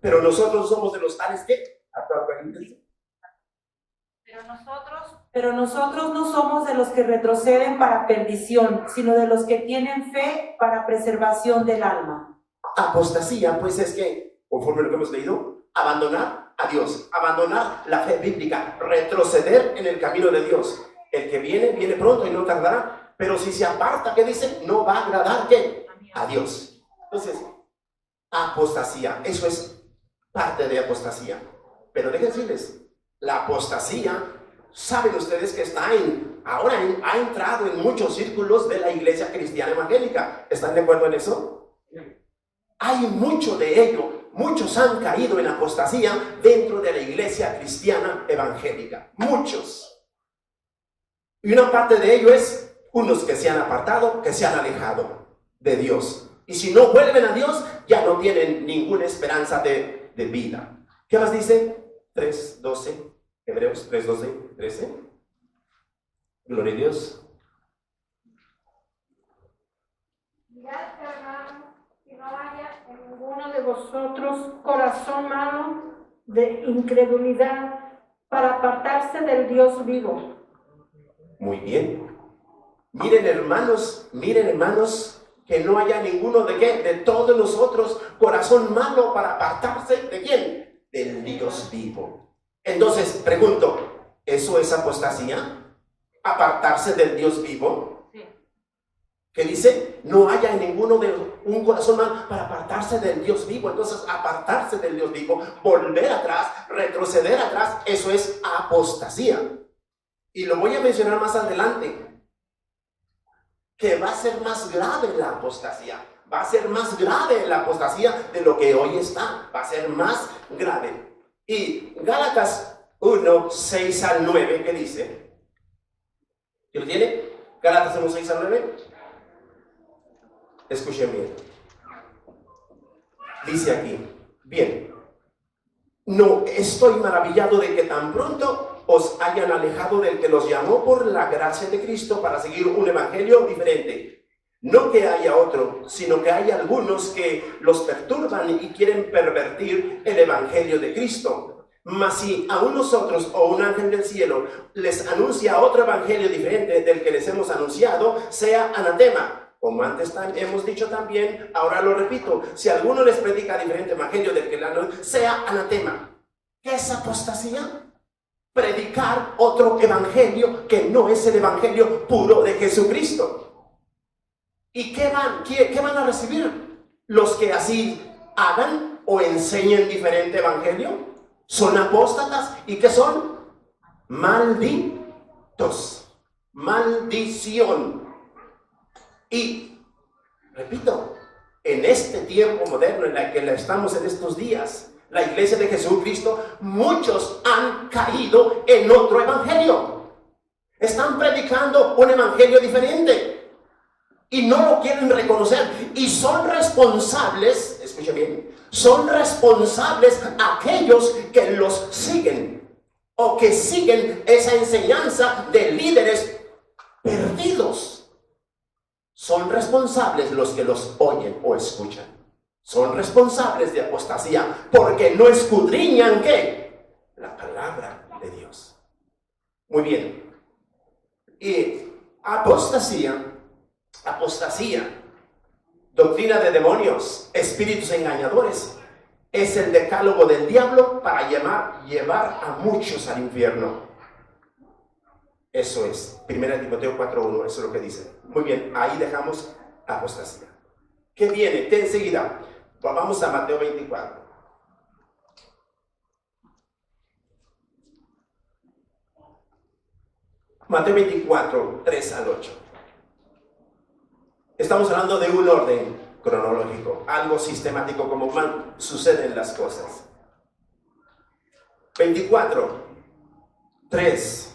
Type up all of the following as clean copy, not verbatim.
Pero nosotros somos de los tales que... Pero nosotros no somos de los que retroceden para perdición, sino de los que tienen fe para preservación del alma. Apostasía, pues, es que, conforme a lo que hemos leído, abandonar a Dios, abandonar la fe bíblica, retroceder en el camino de Dios. El que viene, viene pronto y no tardará, pero si se aparta, ¿qué dice? No va a agradar, ¿qué? A Dios. Entonces, apostasía, eso es parte de apostasía. Pero déjenme decirles, la apostasía, saben ustedes que ahora ha entrado en muchos círculos de la iglesia cristiana evangélica. ¿Están de acuerdo en eso? Hay mucho de ello. Muchos han caído en apostasía dentro de la iglesia cristiana evangélica. Muchos. Y una parte de ello es unos que se han apartado, que se han alejado de Dios. Y si no vuelven a Dios, ya no tienen ninguna esperanza de vida. ¿Qué más dice? 3:12, Hebreos 3:12, 13. Gloria a Dios. Mirad, hermanos, que no haya en ninguno de vosotros corazón malo de incredulidad para apartarse del Dios vivo. Muy bien. Miren hermanos, que no haya ninguno de qué, de todos nosotros, corazón malo para apartarse de quién, del Dios vivo. Entonces, pregunto, ¿eso es apostasía? ¿Apartarse del Dios vivo? Sí. Que dice, no haya en ninguno de un corazón malo para apartarse del Dios vivo. Entonces, apartarse del Dios vivo, volver atrás, retroceder atrás, eso es apostasía. Y lo voy a mencionar más adelante, que va a ser más grave la apostasía. Va a ser más grave la apostasía de lo que hoy está. Va a ser más grave. Y Gálatas 1:6-9, ¿qué dice? ¿Quién lo tiene? Gálatas 1:6-9. Escuchen bien. Dice aquí, bien, no estoy maravillado de que tan pronto os hayan alejado del que los llamó por la gracia de Cristo para seguir un evangelio diferente. No que haya otro, sino que hay algunos que los perturban y quieren pervertir el evangelio de Cristo. Mas si a nosotros o un ángel del cielo les anuncia otro evangelio diferente del que les hemos anunciado, sea anatema. Como antes hemos dicho también, ahora lo repito, si alguno les predica diferente evangelio del que le anuncia, sea anatema. ¿Qué es apostasía? Predicar otro evangelio que no es el evangelio puro de Jesucristo. ¿Y qué van a recibir? Los que así hagan o enseñen diferente evangelio son apóstatas. ¿Y qué son? Malditos. Maldición. Y repito, en este tiempo moderno en el que estamos en estos días, la iglesia de Jesucristo, muchos han caído en otro evangelio. Están predicando un evangelio diferente y no lo quieren reconocer. Y son responsables, escucha bien, son responsables aquellos que los siguen o que siguen esa enseñanza de líderes perdidos. Son responsables los que los oyen o escuchan. Son responsables de apostasía porque no escudriñan ¿qué? La palabra de Dios. Muy bien. Y apostasía, doctrina de demonios, espíritus engañadores, es el decálogo del diablo para llevar a muchos al infierno. Eso es, 1 Timoteo 4:1, eso es lo que dice. Muy bien, ahí dejamos apostasía. ¿Qué viene? ¿Qué enseguida? Vamos a Mateo 24. Mateo 24, 3-8. Estamos hablando de un orden cronológico, algo sistemático como suceden las cosas. 24, 3-8.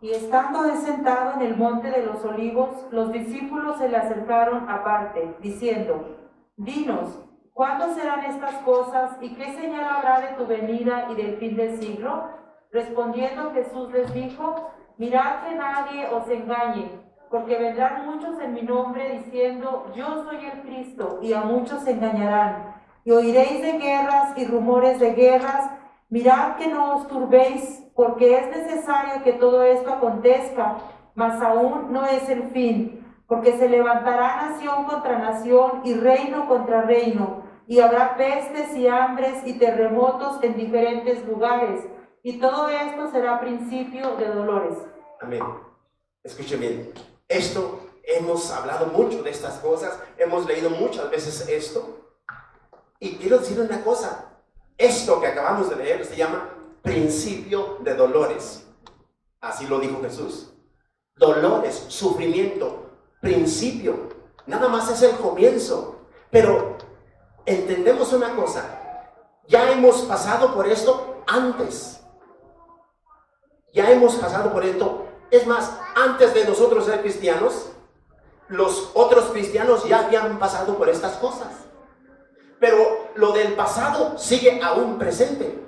Y estando él sentado en el monte de los olivos, los discípulos se le acercaron aparte, diciendo: Dinos, ¿cuándo serán estas cosas y qué señal habrá de tu venida y del fin del siglo? Respondiendo Jesús les dijo: Mirad que nadie os engañe, porque vendrán muchos en mi nombre diciendo: Yo soy el Cristo, y a muchos engañarán. y oiréis de guerras y rumores de guerras. Mirad que no os turbéis, porque es necesario que todo esto acontezca, mas aún no es el fin, porque se levantará nación contra nación y reino contra reino, y habrá pestes y hambres y terremotos en diferentes lugares, y todo esto será principio de dolores. Amén. Escuchen bien, esto hemos hablado mucho de estas cosas, hemos leído muchas veces esto, y quiero decir una cosa, esto que acabamos de leer se llama principio de dolores, así lo dijo Jesús. Dolores, sufrimiento, principio, nada más es el comienzo, pero entendemos una cosa, ya hemos pasado por esto antes, ya hemos pasado por esto, es más, antes de nosotros ser cristianos, los otros cristianos ya habían pasado por estas cosas, pero lo del pasado sigue aún presente.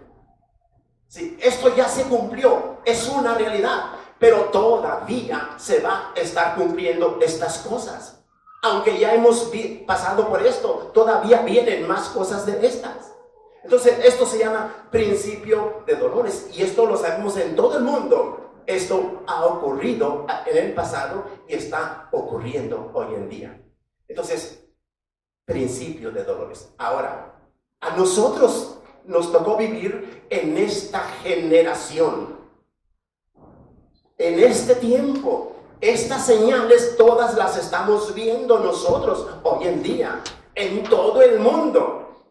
Sí, esto ya se cumplió, es una realidad, pero todavía se va a estar cumpliendo estas cosas. Aunque ya hemos pasado por esto, todavía vienen más cosas de estas. Entonces, esto se llama principio de dolores, y esto lo sabemos en todo el mundo. Esto ha ocurrido en el pasado y está ocurriendo hoy en día. Entonces, principio de dolores. Ahora, a nosotros nos tocó vivir en esta generación, en este tiempo. Estas señales todas las estamos viendo nosotros hoy en día, en todo el mundo.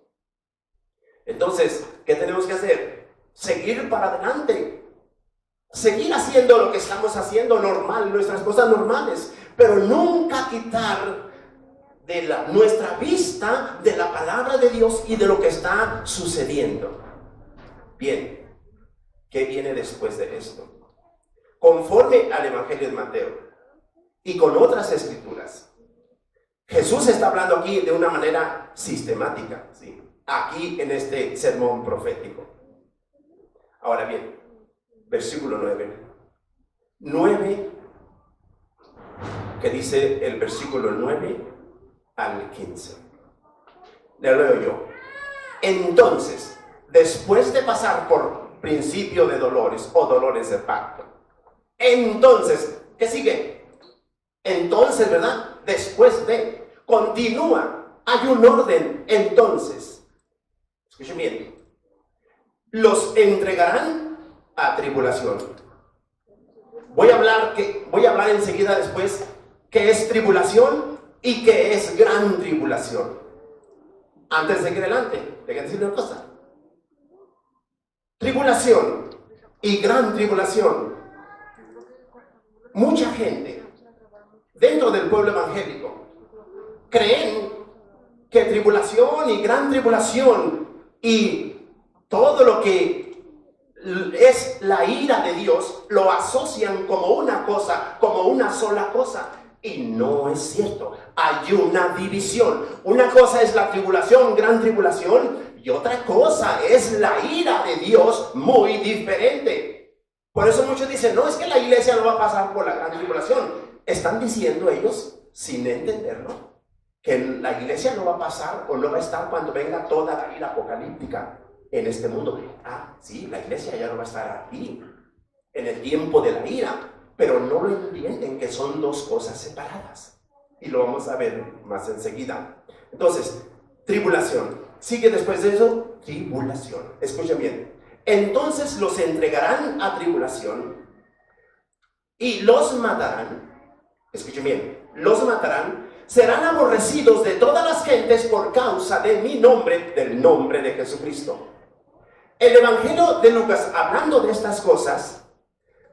Entonces, ¿qué tenemos que hacer? Seguir para adelante. Seguir haciendo lo que estamos haciendo normal, nuestras cosas normales, pero nunca quitar de nuestra vista de la palabra de Dios y de lo que está sucediendo. Bien, ¿qué viene después de esto? Conforme al Evangelio de Mateo y con otras escrituras, Jesús está hablando aquí de una manera sistemática, ¿sí? Aquí en este sermón profético. Ahora bien, versículo 9, que dice el versículo 9 al 15. Le leo yo. Entonces, después de pasar por principio de dolores o dolores de parto, entonces, ¿qué sigue? Entonces, ¿verdad? Después de, continúa, hay un orden. Entonces, escuchen bien, los entregarán a tribulación. Voy a hablar enseguida después qué es tribulación y qué es gran tribulación. Antes de que adelante, déjenme decir una cosa. Tribulación y gran tribulación. Mucha gente dentro del pueblo evangélico creen que tribulación y gran tribulación y todo lo que es la ira de Dios lo asocian como una cosa, como una sola cosa, y no es cierto. Hay una división. Una cosa es la tribulación, gran tribulación, y otra cosa es la ira de Dios, muy diferente. Por eso muchos dicen, no, es que la iglesia no va a pasar por la gran tribulación. Están diciendo ellos, sin entenderlo, que la iglesia no va a pasar o no va a estar cuando venga toda la ira apocalíptica en este mundo. Ah, sí, la iglesia ya no va a estar aquí, en el tiempo de la ira, pero no lo entienden que son dos cosas separadas. Y lo vamos a ver más enseguida. Entonces, tribulación. Sigue después de eso, tribulación. Escuchen bien. Entonces los entregarán a tribulación y los matarán. Escuchen bien, los matarán, serán aborrecidos de todas las gentes por causa de mi nombre, del nombre de Jesucristo. El Evangelio de Lucas, hablando de estas cosas,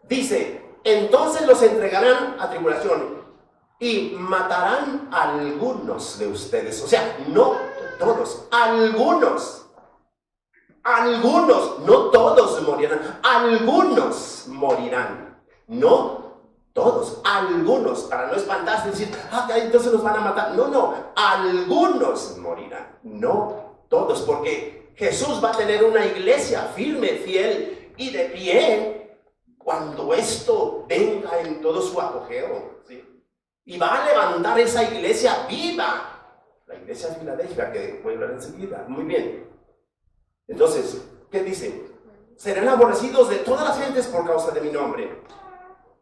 dice, entonces los entregarán a tribulación y matarán a algunos de ustedes. O sea, no todos, algunos. Algunos, no todos morirán, algunos morirán, no todos, algunos, para no espantarse y decir, entonces los van a matar. No, algunos morirán, no todos, porque Jesús va a tener una iglesia firme, fiel y de pie cuando esto venga en todo su apogeo, ¿sí? Y va a levantar esa iglesia viva, La iglesia de Filadelfia, que voy a hablar enseguida. Muy bien. Entonces, ¿qué dice? Serán aborrecidos de todas las gentes por causa de mi nombre.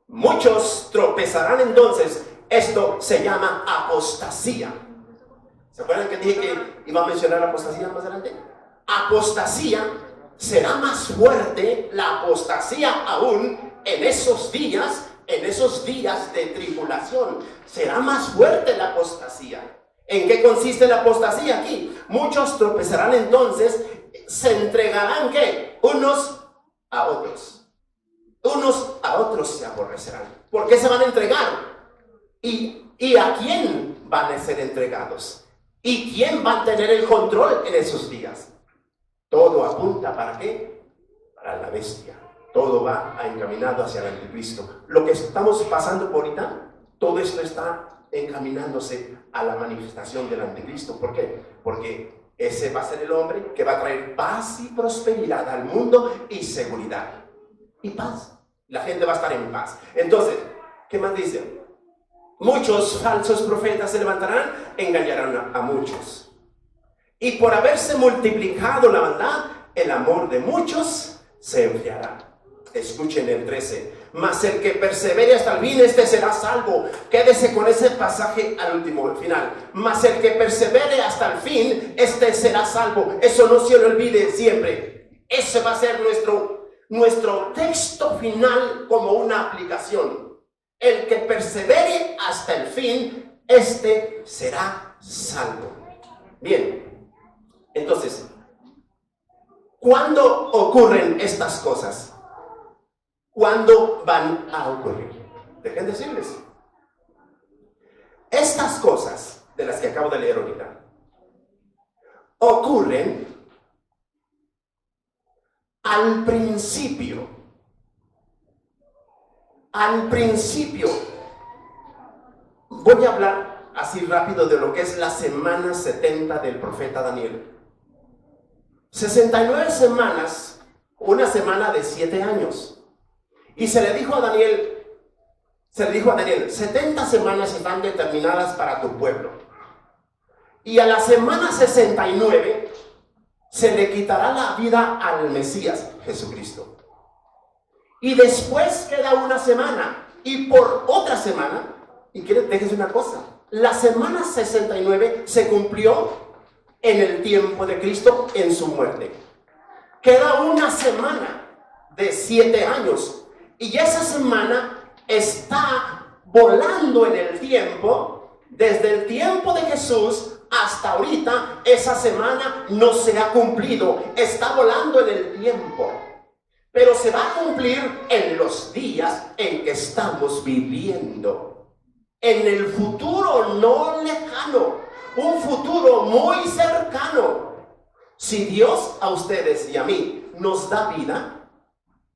Muchos tropezarán entonces. Esto se llama apostasía. ¿Se acuerdan que dije que iba a mencionar apostasía más adelante? Apostasía será más fuerte, la apostasía aún en esos días de tribulación. Será más fuerte la apostasía. ¿En qué consiste la apostasía aquí? Muchos tropezarán entonces, se entregarán ¿qué? Unos a otros. Unos a otros se aborrecerán. ¿Por qué se van a entregar? ¿Y a quién van a ser entregados? ¿Y quién va a tener el control en esos días? Todo apunta ¿para qué? Para la bestia. Todo va encaminado hacia el anticristo. Lo que estamos pasando por ahorita, todo esto está encaminándose a la manifestación del anticristo. ¿Por qué? Porque ese va a ser el hombre que va a traer paz y prosperidad al mundo y seguridad. Y paz. La gente va a estar en paz. Entonces, ¿qué más dice? Muchos falsos profetas se levantarán, engañarán a muchos. Y por haberse multiplicado la maldad, el amor de muchos se enfriará. Escuchen el 13. Mas el que persevere hasta el fin, este será salvo. Quédese con ese pasaje al último, al final. Mas el que persevere hasta el fin, este será salvo. Eso no se lo olvide siempre. Ese va a ser nuestro texto final como una aplicación. El que persevere hasta el fin, este será salvo. Bien, entonces, ¿cuándo ocurren estas cosas? ¿Cuándo van a ocurrir? Dejen decirles. Estas cosas de las que acabo de leer ahorita ocurren al principio. Al principio. Voy a hablar así rápido de lo que es la semana 70 del profeta Daniel. 69 semanas, una semana de 7 años. Y se le dijo a Daniel, 70 semanas están determinadas para tu pueblo. Y a la semana 69 se le quitará la vida al Mesías, Jesucristo. Y después queda una semana. Y por otra semana, y déjese una cosa, la semana 69 se cumplió en el tiempo de Cristo en su muerte. Queda una semana de 7 años. Y esa semana está volando en el tiempo, desde el tiempo de Jesús hasta ahorita. Esa semana no se ha cumplido, está volando en el tiempo, pero se va a cumplir en los días en que estamos viviendo, en el futuro no lejano, un futuro muy cercano. Si Dios a ustedes y a mí nos da vida,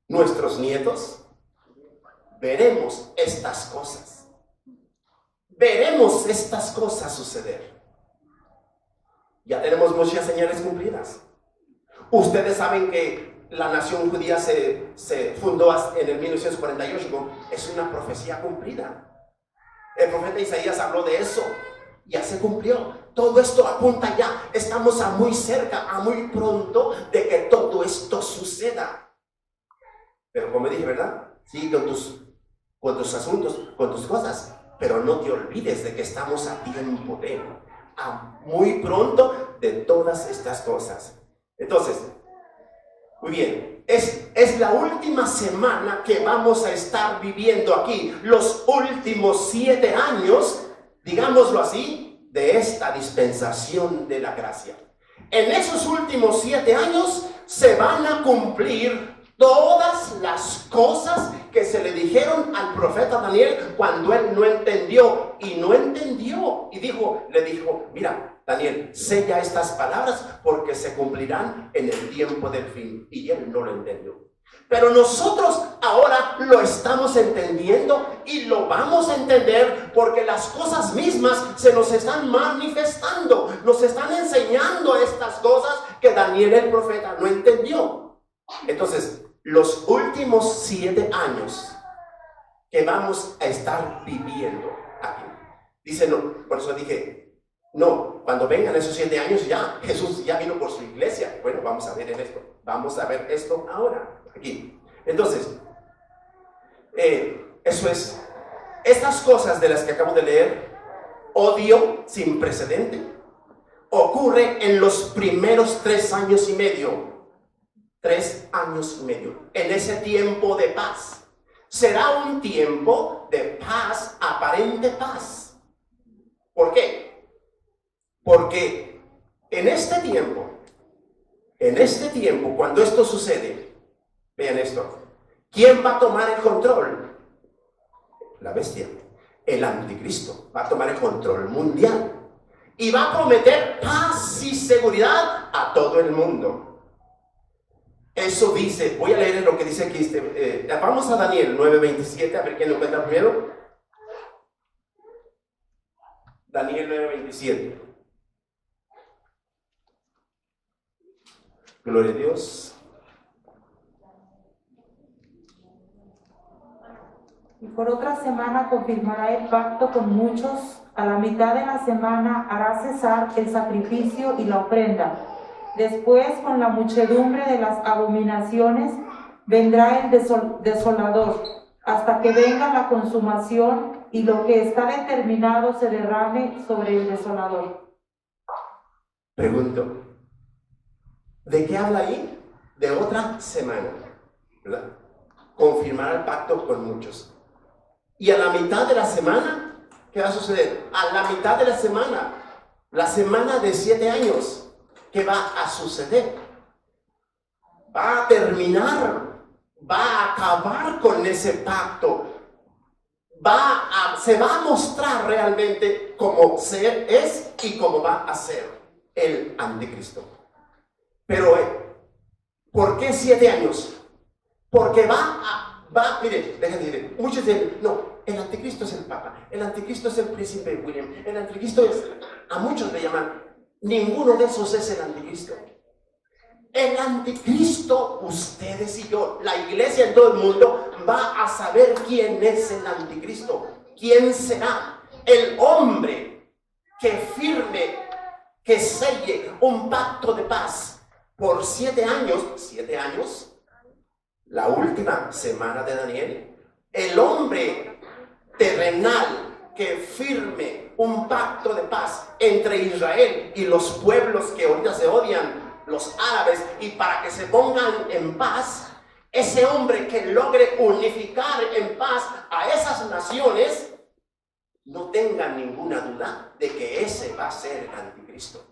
nuestros nietos, veremos estas cosas. Veremos estas cosas suceder. Ya tenemos muchas señales cumplidas. Ustedes saben que la nación judía se fundó en el 1948. Es una profecía cumplida. El profeta Isaías habló de eso. Ya se cumplió. Todo esto apunta ya. Estamos a muy cerca, a muy pronto de que todo esto suceda. Pero como dije, ¿verdad? Sí, con tus asuntos, con tus cosas, pero no te olvides de que estamos a tiempo a muy pronto de todas estas cosas. Entonces, muy bien, es la última semana que vamos a estar viviendo aquí, los últimos 7 años, digámoslo así, de esta dispensación de la gracia. En esos últimos 7 años se van a cumplir todas las cosas que se le dijeron al profeta Daniel cuando él no entendió. Y le dijo, mira, Daniel, sella estas palabras porque se cumplirán en el tiempo del fin. Y él no lo entendió. Pero nosotros ahora lo estamos entendiendo y lo vamos a entender porque las cosas mismas se nos están manifestando, nos están enseñando estas cosas que Daniel el profeta no entendió. Entonces, los últimos 7 años que vamos a estar viviendo aquí. Dice, no, por eso dije, no, cuando vengan esos 7 años, ya Jesús ya vino por su iglesia. Bueno, vamos a ver en esto. Vamos a ver esto ahora, aquí. Entonces, eso es. Estas cosas de las que acabo de leer, odio sin precedente, ocurre en los primeros 3 años y medio. 3 años y medio. En ese tiempo de paz. Será un tiempo de paz, aparente paz. ¿Por qué? Porque en este tiempo, cuando esto sucede, vean esto, ¿quién va a tomar el control? La bestia, el anticristo, va a tomar el control mundial y va a prometer paz y seguridad a todo el mundo. Eso dice, voy a leer lo que dice aquí, vamos a Daniel 9:27, a ver quién lo encuentra primero. Daniel 9:27. Gloria a Dios. Y por otra semana confirmará el pacto con muchos. A la mitad de la semana hará cesar el sacrificio y la ofrenda. Después, con la muchedumbre de las abominaciones, vendrá el desolador, hasta que venga la consumación y lo que está determinado se derrame sobre el desolador. Pregunto, ¿de qué habla ahí? De otra semana, ¿verdad? Confirmará el pacto con muchos. Y a la mitad de la semana, ¿qué va a suceder? A la mitad de la semana de 7 años, ¿qué va a suceder? Va a terminar, va a acabar con ese pacto, se va a mostrar realmente cómo es y cómo va a ser el anticristo. Pero, ¿por qué 7 años? Porque miren, déjenme decir, muchos dicen, no, el anticristo es el papa, el anticristo es el príncipe William, el anticristo es, a muchos le llaman, ninguno de esos es el anticristo. El anticristo, ustedes y yo, la iglesia en todo el mundo, va a saber quién es el anticristo. ¿Quién será? El hombre que firme, que selle un pacto de paz por 7 años, la última semana de Daniel. El hombre terrenal que firme un pacto de paz entre Israel y los pueblos que ahorita se odian, los árabes, y para que se pongan en paz, ese hombre que logre unificar en paz a esas naciones, no tengan ninguna duda de que ese va a ser el anticristo.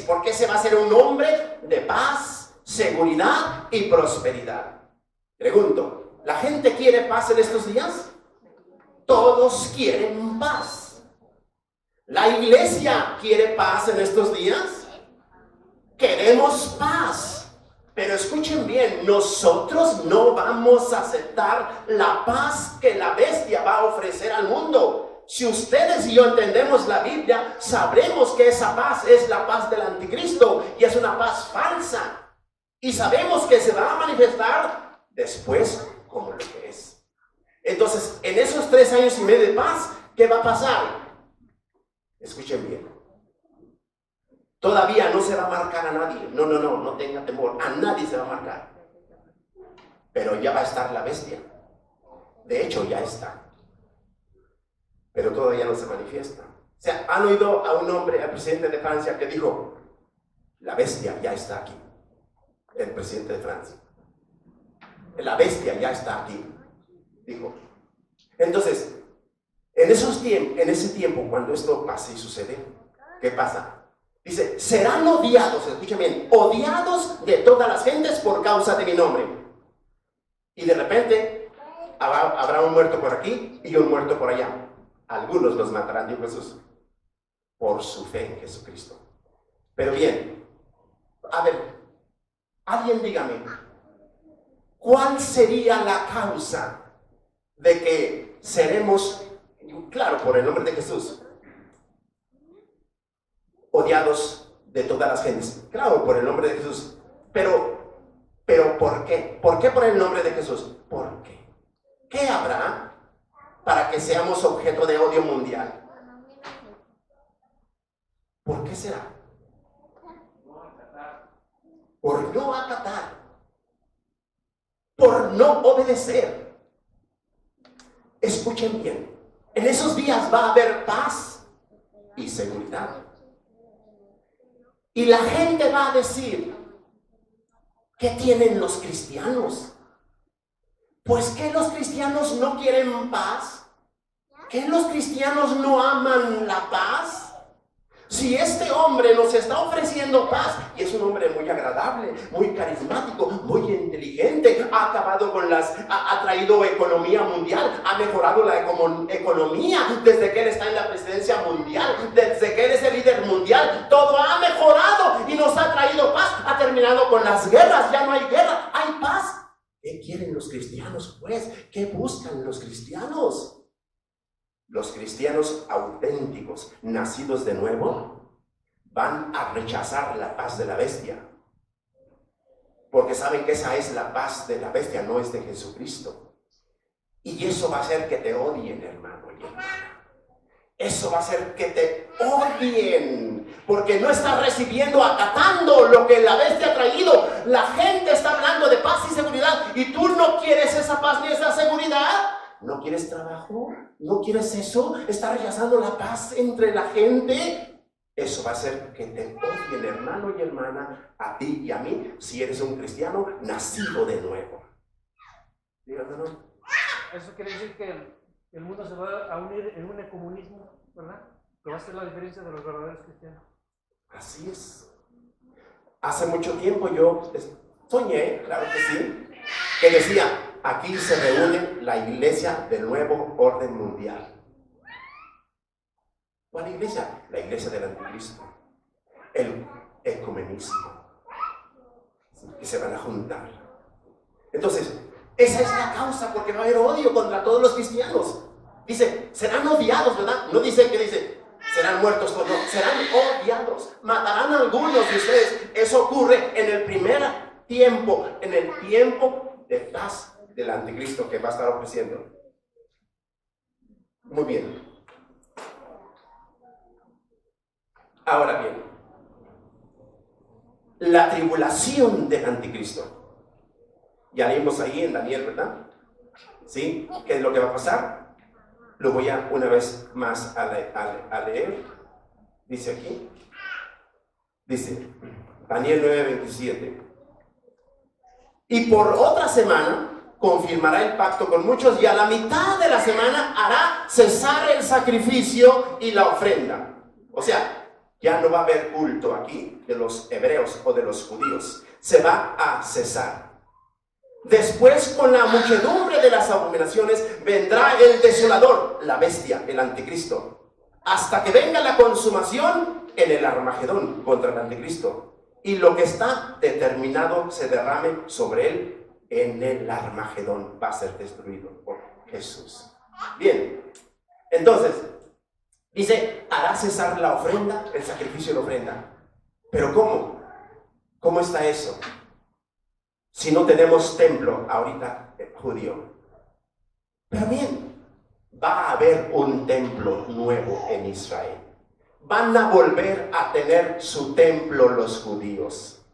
Porque ese va a ser un hombre de paz, seguridad y prosperidad. Pregunto, ¿la gente quiere paz en estos días? Todos quieren paz. ¿La iglesia quiere paz en estos días? Queremos paz. Pero escuchen bien, nosotros no vamos a aceptar la paz que la bestia va a ofrecer al mundo. Si ustedes y yo entendemos la Biblia, sabremos que esa paz es la paz del anticristo y es una paz falsa. Y sabemos que se va a manifestar después como lo que es. Entonces, en esos 3 años y medio de paz, ¿qué va a pasar? Escuchen bien. Todavía no se va a marcar a nadie. No tenga temor. A nadie se va a marcar. Pero ya va a estar la bestia. De hecho, ya está. Pero todavía no se manifiesta. O sea, han oído a un hombre, al presidente de Francia, que dijo, la bestia ya está aquí. El presidente de Francia. La bestia ya está aquí, dijo. Entonces, en ese tiempo, cuando esto pase y sucede, ¿qué pasa? Dice, serán odiados, escuchen bien, odiados de todas las gentes por causa de mi nombre. Y de repente, habrá un muerto por aquí y un muerto por allá. Algunos los matarán, dijo Jesús, por su fe en Jesucristo. Pero bien, a ver, alguien dígame, ¿cuál sería la causa de que seremos, claro, por el nombre de Jesús, odiados de todas las gentes? Claro, por el nombre de Jesús. Pero ¿por qué? ¿Por qué por el nombre de Jesús? ¿Por qué? ¿Qué habrá para que seamos objeto de odio mundial? ¿Por ¿Por qué será? Por no acatar, por no obedecer. Escuchen bien, en esos días va a haber paz y seguridad. Y la gente va a decir, ¿qué tienen los cristianos? Pues que los cristianos no quieren paz, que los cristianos no aman la paz. Si este hombre nos está ofreciendo paz, y es un hombre muy agradable, muy carismático, muy inteligente, ha acabado con ha traído economía mundial, ha mejorado la economía desde que él está en la presidencia mundial, desde que él es el líder mundial, todo ha mejorado y nos ha traído paz, ha terminado con las guerras, ya no hay guerra, hay paz. ¿Qué quieren los cristianos, pues? ¿Qué buscan los cristianos? Los cristianos auténticos, nacidos de nuevo, van a rechazar la paz de la bestia. Porque saben que esa es la paz de la bestia, no es de Jesucristo. Y eso va a hacer que te odien, hermano y hermana. Eso va a hacer que te odien, porque no estás recibiendo, acatando lo que la bestia ha traído. La gente está hablando de paz y seguridad, y tú no quieres esa paz ni esa seguridad. ¿No quieres trabajo? ¿No quieres eso? ¿Estás rechazando la paz entre la gente? Eso va a hacer que te odien, hermano y hermana, a ti y a mí, si eres un cristiano nacido de nuevo. Dígame, ¿no? Eso quiere decir que el mundo se va a unir en un ecumenismo, ¿verdad? Que va a ser la diferencia de los verdaderos cristianos. Así es. Hace mucho tiempo yo soñé, claro que sí, que decía, aquí se reúne la iglesia del nuevo orden mundial. ¿Cuál iglesia? La iglesia del anticristo. El ecumenismo. Que se van a juntar. Entonces, esa es la causa, porque va a haber odio contra todos los cristianos. Dice, serán odiados, ¿verdad? No dice que dice, serán muertos, no, serán odiados. Matarán a algunos de ustedes. Eso ocurre en el primer tiempo, en el tiempo de paz del anticristo que va a estar ofreciendo. Muy bien. Ahora bien, la tribulación del anticristo. Ya leímos ahí en Daniel, ¿verdad? ¿Sí? ¿Qué es lo que va a pasar? Lo voy a una vez más a leer. Dice aquí. Dice, Daniel 9:27. Y por otra semana confirmará el pacto con muchos, y a la mitad de la semana hará cesar el sacrificio y la ofrenda. O sea, ya no va a haber culto aquí de los hebreos o de los judíos. Se va a cesar. Después, con la muchedumbre de las abominaciones, vendrá el desolador, la bestia, el anticristo, hasta que venga la consumación en el Armagedón contra el anticristo, y lo que está determinado se derrame sobre él en el Armagedón. Va a ser destruido por Jesús. Bien, entonces, dice, hará cesar la ofrenda, el sacrificio y la ofrenda. ¿Pero cómo? ¿Cómo está eso? Si no tenemos templo ahorita judío. Pero bien, va a haber un templo nuevo en Israel. Van a volver a tener su templo los judíos.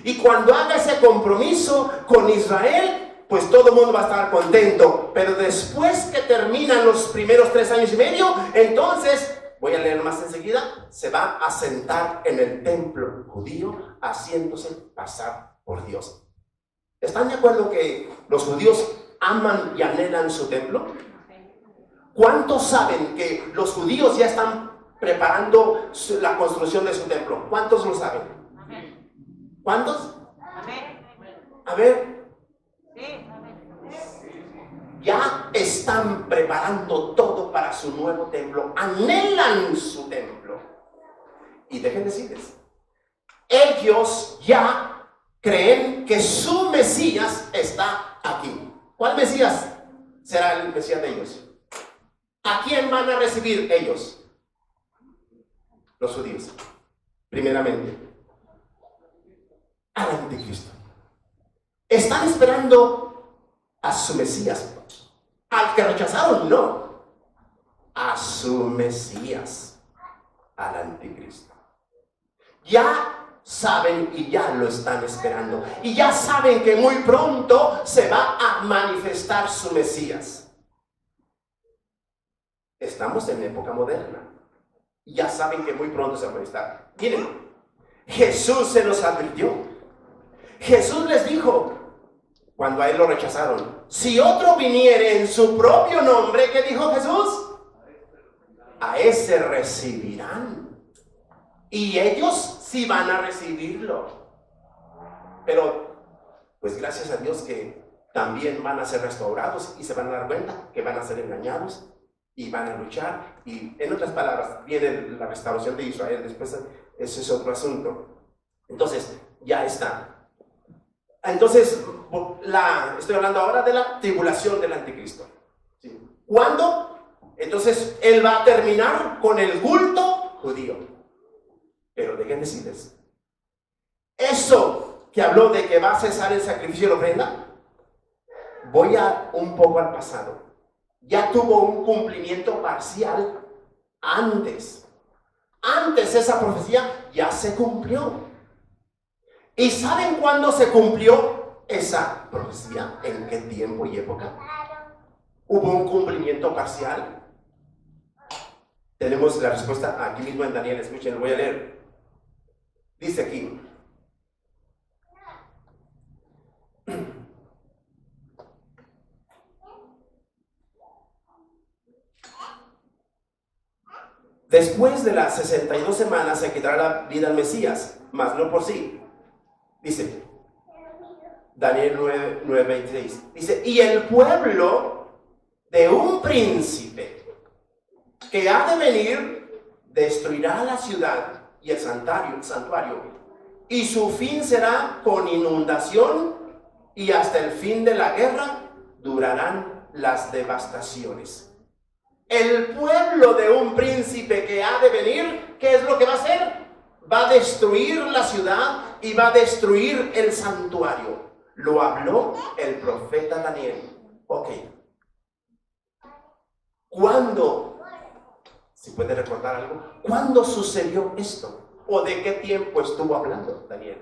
Y cuando haga ese compromiso con Israel, pues todo el mundo va a estar contento. Pero después que terminan los primeros 3 años y medio, entonces, voy a leer más enseguida, se va a sentar en el templo judío, haciéndose pasar por Dios. ¿Están de acuerdo que los judíos aman y anhelan su templo? ¿Cuántos saben que los judíos ya están preparando la construcción de su templo? ¿Cuántos lo saben? ¿Cuántos? A ver. Ya están preparando todo para su nuevo templo. Anhelan su templo. Y dejen decirles, ellos ya creen que su Mesías está aquí. ¿Cuál Mesías será el Mesías de ellos? ¿A quién van a recibir ellos? Los judíos. Primeramente, al anticristo. Están esperando a su Mesías. Al que rechazaron, no. A su Mesías, al anticristo. ya saben y ya lo están esperando. Y ya saben que muy pronto se va a manifestar su Mesías. Estamos en época moderna. Y ya saben que muy pronto se va a manifestar. Miren, Jesús se los advirtió. Jesús les dijo, cuando a él lo rechazaron, si otro viniere en su propio nombre, ¿qué dijo Jesús? A ese recibirán. Y ellos sí van a recibirlo. Pero, pues gracias a Dios que también van a ser restaurados y se van a dar cuenta que van a ser engañados y van a luchar. Y en otras palabras, viene la restauración de Israel. Después, ese es otro asunto. Entonces, ya está. Entonces, estoy hablando ahora de la tribulación del anticristo. ¿Sí? ¿Cuándo? Entonces, él va a terminar con el culto judío. Pero dejen decirles, eso que habló de que va a cesar el sacrificio y la ofrenda, voy un poco al pasado. Ya tuvo un cumplimiento parcial antes. Antes esa profecía ya se cumplió. ¿Y saben cuándo se cumplió esa profecía? ¿En qué tiempo y época? ¿Hubo un cumplimiento parcial? Tenemos la respuesta aquí mismo en Daniel. Escuchen, lo voy a leer. Dice aquí. Después de las 62 semanas se quitará la vida al Mesías, mas no por sí. Dice Daniel 9:26. Dice, y el pueblo de un príncipe que ha de venir destruirá la ciudad y el santuario, y su fin será con inundación, y hasta el fin de la guerra durarán las devastaciones. El pueblo de un príncipe que ha de venir, ¿qué es lo que va a hacer? Va a destruir la ciudad y va a destruir el santuario. Lo habló el profeta Daniel. Ok. ¿Cuándo? Si puede recordar algo. ¿Cuándo sucedió esto? ¿O de qué tiempo estuvo hablando Daniel?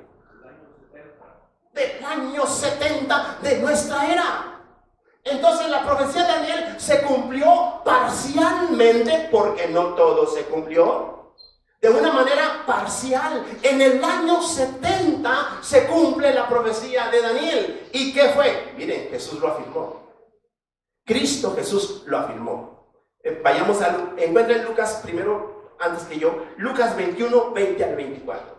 Del año 70 de nuestra era. Entonces la profecía de Daniel se cumplió parcialmente, porque no todo se cumplió. De una manera parcial. En el año 70 se cumple la profecía de Daniel. ¿Y qué fue? Miren, Jesús lo afirmó. Cristo Jesús lo afirmó. Vayamos encuentren Lucas primero, antes que yo, Lucas 21, 20 al 24.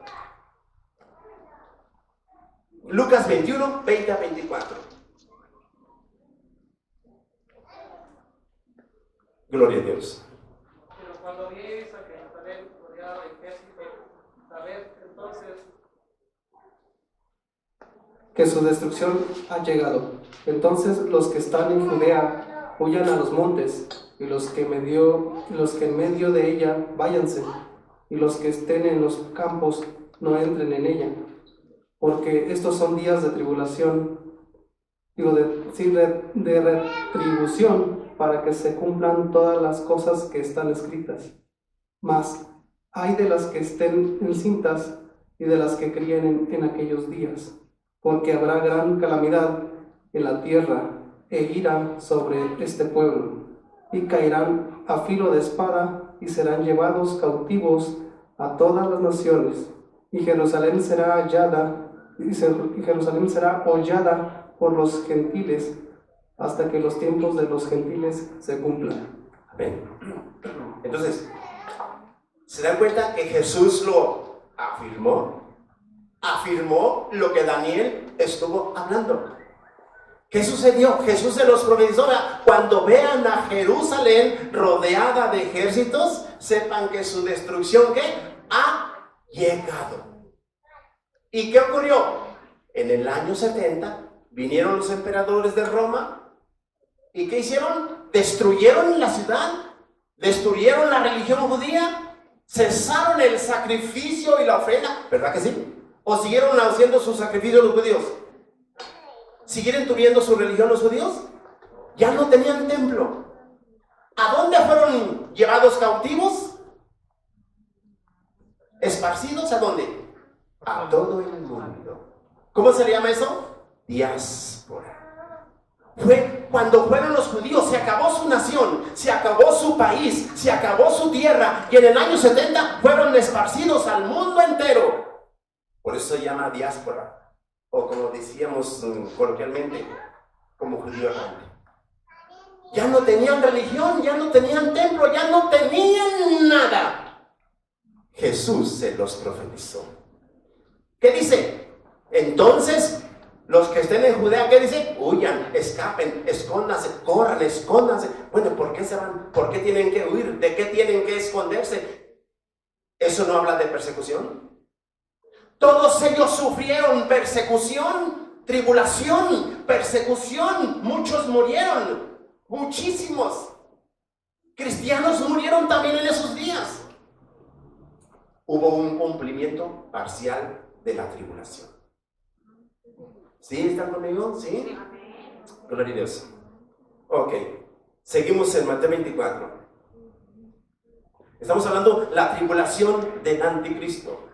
Lucas 21, 20 al 24. Gloria a Dios. Pero cuando vieres a Jerusalén rodeada de ejército, sabed entonces que su destrucción ha llegado. Entonces los que están en Judea huyan a los montes, y los que en medio de ella váyanse, y los que estén en los campos no entren en ella, porque estos son días de tribulación, de retribución, para que se cumplan todas las cosas que están escritas. Mas hay de las que estén encintas y de las que críen en aquellos días, porque habrá gran calamidad en la tierra e ira sobre este pueblo, y caerán a filo de espada y serán llevados cautivos a todas las naciones, y Jerusalén será hollada por los gentiles, hasta que los tiempos de los gentiles se cumplan. Amén. Entonces, ¿se dan cuenta que Jesús lo afirmó? Afirmó lo que Daniel estuvo hablando. ¿Qué sucedió? Jesús se los profetizó. Cuando vean a Jerusalén rodeada de ejércitos, sepan que su destrucción, ¿qué? Ha llegado. ¿Y qué ocurrió? En el año 70 vinieron los emperadores de Roma. ¿Y qué hicieron? Destruyeron la ciudad, destruyeron la religión judía, cesaron el sacrificio y la ofrenda, ¿verdad que sí? ¿O siguieron haciendo sus sacrificios los judíos? ¿Siguieron tuviendo su religión los judíos? Ya no tenían templo. ¿A dónde fueron llevados cautivos? ¿Esparcidos a dónde? A todo el mundo. ¿Cómo se le llama eso? Diáspora. Cuando fueron los judíos, se acabó su nación, se acabó su país, se acabó su tierra, y en el año 70 fueron esparcidos al mundo entero. Por eso se llama diáspora, o como decíamos coloquialmente, como judío errante. Ya no tenían religión, ya no tenían templo, ya no tenían nada. Jesús se los profetizó. ¿Qué dice? Entonces, los que estén en Judea, ¿qué dice? Huyan, escapen, escóndanse, corran, escóndanse. Bueno, ¿por qué se van? ¿Por qué tienen que huir? ¿De qué tienen que esconderse? ¿Eso no habla de persecución? Todos ellos sufrieron persecución, tribulación, persecución. Muchos murieron, muchísimos. Cristianos murieron también en esos días. Hubo un cumplimiento parcial de la tribulación. ¿Sí? ¿Están conmigo? ¿Sí? Gloria a Dios. Ok. Seguimos en Mateo 24. Estamos hablando de la tribulación del anticristo.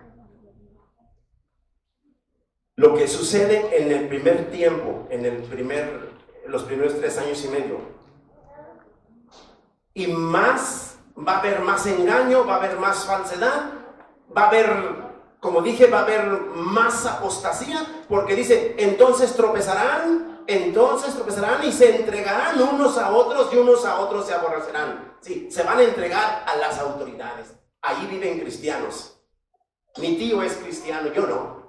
Lo que sucede en el primer tiempo, los primeros 3 años y medio. Y más, va a haber más engaño, va a haber más falsedad, va a haber, como dije, va a haber más apostasía, porque dice, entonces tropezarán y se entregarán unos a otros y unos a otros se aborrecerán. Sí, se van a entregar a las autoridades. Ahí viven cristianos. Mi tío es cristiano, yo no.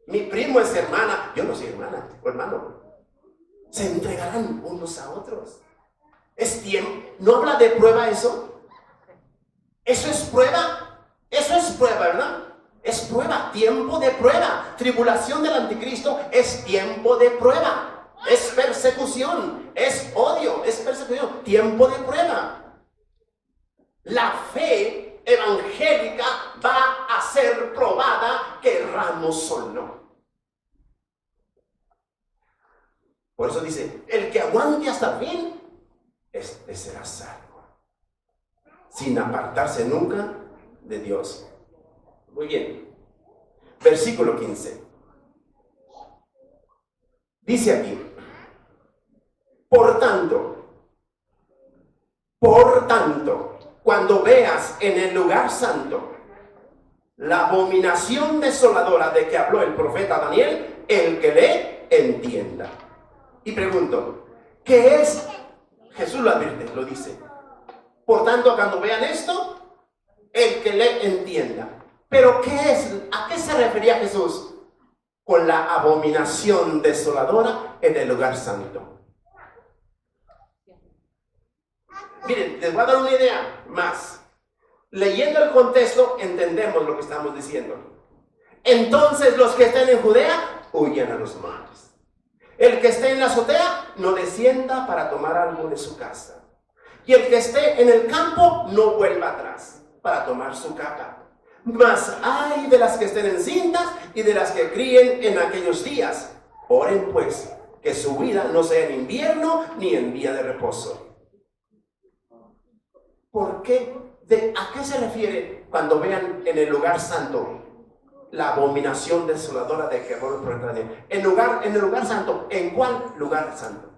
Mi primo es hermana, yo no soy hermana o hermano. Se entregarán unos a otros. Es tiempo. ¿No habla de prueba eso? Eso es prueba. Eso es prueba, ¿verdad? Es prueba, tiempo de prueba. Tribulación del anticristo es tiempo de prueba. Es persecución, es odio, es persecución. Tiempo de prueba. La fe evangélica va a ser probada, querramos o no. Por eso dice, el que aguante hasta el fin, este será salvo, sin apartarse nunca de Dios. Muy bien. Versículo 15. Dice aquí, por tanto, cuando veas en el lugar santo la abominación desoladora de que habló el profeta Daniel, el que lee, entienda. Y pregunto, ¿qué es? Jesús lo advierte, lo dice. Por tanto, cuando vean esto, el que lee, entienda. Pero ¿qué es? ¿A qué se refería Jesús? Con la abominación desoladora en el lugar santo. Miren, les voy a dar una idea más. Leyendo el contexto, entendemos lo que estamos diciendo. Entonces, los que estén en Judea, huyan a los montes. El que esté en la azotea, no descienda para tomar algo de su casa. Y el que esté en el campo, no vuelva atrás para tomar su capa. Mas hay de las que estén encintas y de las que críen en aquellos días. Oren pues, que su vida no sea en invierno ni en día de reposo. ¿Por qué? ¿A qué se refiere cuando vean en el lugar santo la abominación desoladora de que habló el profeta Daniel? En el lugar santo. ¿En cuál lugar santo?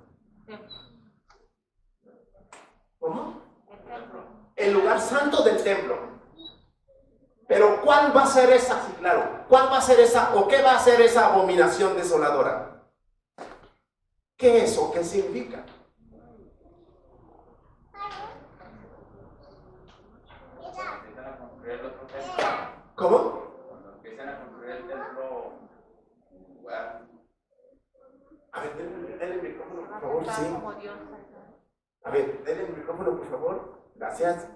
¿Cómo? El lugar santo del templo. Pero ¿cuál va a ser esa? Sí, claro. ¿Cuál va a ser esa o qué va a ser esa abominación desoladora? ¿Qué es o qué significa? ¿Cómo? Cuando empiezan a construir el templo, A ver, denle el micrófono, por favor, sí. A ver, denle el micrófono, por favor. Gracias.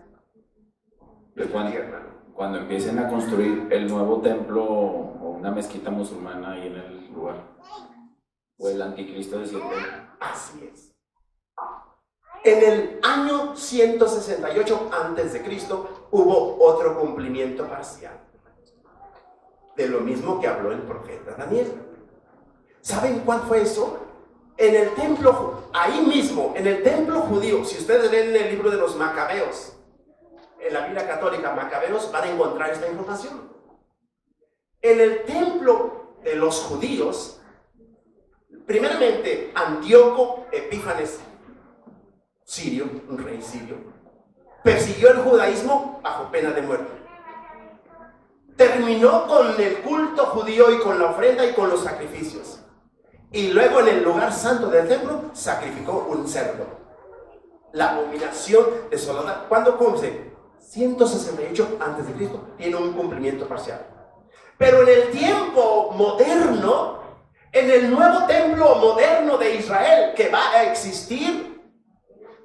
Cuando empiecen a construir el nuevo templo o una mezquita musulmana ahí en el lugar, o el anticristo desciende. Así es. En el año 168 a.C. hubo otro cumplimiento parcial de lo mismo que habló el profeta Daniel. ¿Saben cuál fue eso? En el templo, ahí mismo, en el templo judío, si ustedes leen el libro de los Macabeos, en la Biblia católica, Macabeos, van a encontrar esta información. En el templo de los judíos, primeramente Antíoco Epífanes sirio, un rey sirio, persiguió el judaísmo bajo pena de muerte. Terminó con el culto judío y con la ofrenda y con los sacrificios. Y luego en el lugar santo del templo sacrificó un cerdo. La abominación desoladora. ¿Cuándo cumple? 168 antes de Cristo. Tiene un cumplimiento parcial. Pero en el tiempo moderno, en el nuevo templo moderno de Israel que va a existir,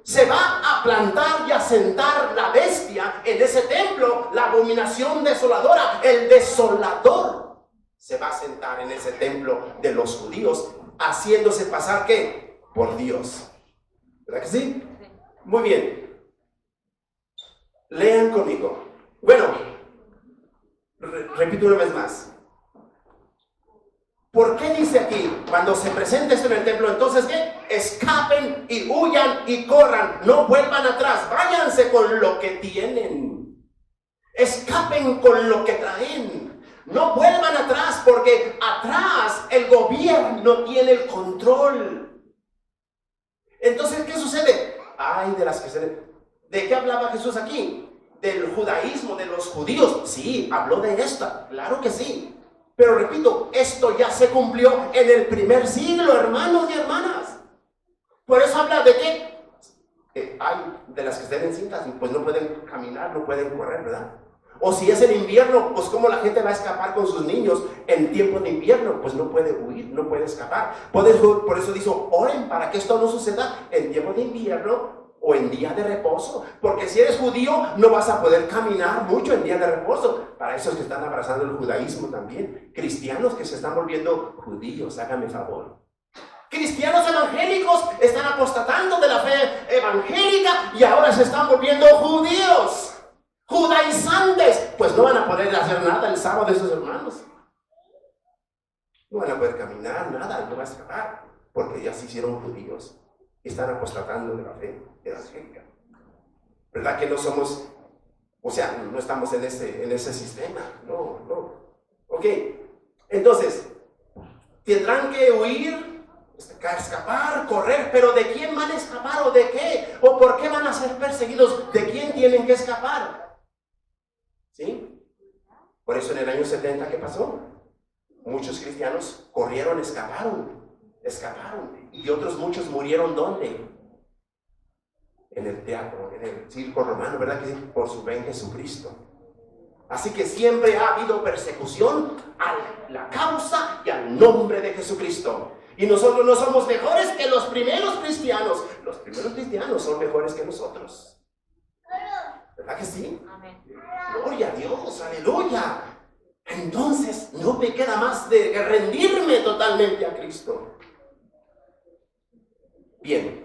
se va a plantar y a sentar la bestia en ese templo, la abominación desoladora, el desolador se va a sentar en ese templo de los judíos, haciéndose pasar ¿qué? Por Dios. ¿Verdad que sí? Muy bien. Lean conmigo. Bueno, repito una vez más. ¿Por qué dice aquí, cuando se presenta esto en el templo, entonces qué? Escapen y huyan y corran, no vuelvan atrás, váyanse con lo que tienen. Escapen con lo que traen. No vuelvan atrás, porque atrás el gobierno tiene el control. Entonces, ¿qué sucede? Ay, de las que se... ¿De qué hablaba Jesús aquí? Del judaísmo, de los judíos. Sí, habló de esta, claro que sí. Pero repito, esto ya se cumplió en el primer siglo, hermanos y hermanas. Por eso habla de que hay de las que estén encintas, pues no pueden caminar, no pueden correr, ¿verdad? O si es en invierno, pues cómo la gente va a escapar con sus niños en tiempo de invierno, pues no puede huir, no puede escapar. Por eso dijo, oren para que esto no suceda en tiempo de invierno o en día de reposo, porque si eres judío no vas a poder caminar mucho en día de reposo. Para esos que están abrazando el judaísmo también, cristianos que se están volviendo judíos, hágame favor. Cristianos evangélicos están apostatando de la fe evangélica y ahora se están volviendo judíos, judaizantes, pues no van a poder hacer nada el sábado de sus hermanos. No van a poder caminar, nada, no va a escapar, porque ya se hicieron judíos. Están apostatando de la fe evangélica. ¿Verdad que no somos, o sea, no estamos en ese sistema? No. Ok, entonces, tendrán que huir, escapar, correr, pero ¿de quién van a escapar o de qué? ¿O por qué van a ser perseguidos? ¿De quién tienen que escapar? ¿Sí? Por eso en el año 70, ¿qué pasó? Muchos cristianos corrieron, escaparon, y otros muchos murieron, ¿dónde? En el teatro, en el circo romano, ¿verdad que sí? Por su fe en Jesucristo. Así que siempre ha habido persecución a la causa y al nombre de Jesucristo. Y nosotros no somos mejores que los primeros cristianos. Los primeros cristianos son mejores que nosotros. ¿Verdad que sí? Amén. Gloria a Dios, aleluya. Entonces no me queda más de rendirme totalmente a Cristo. Bien,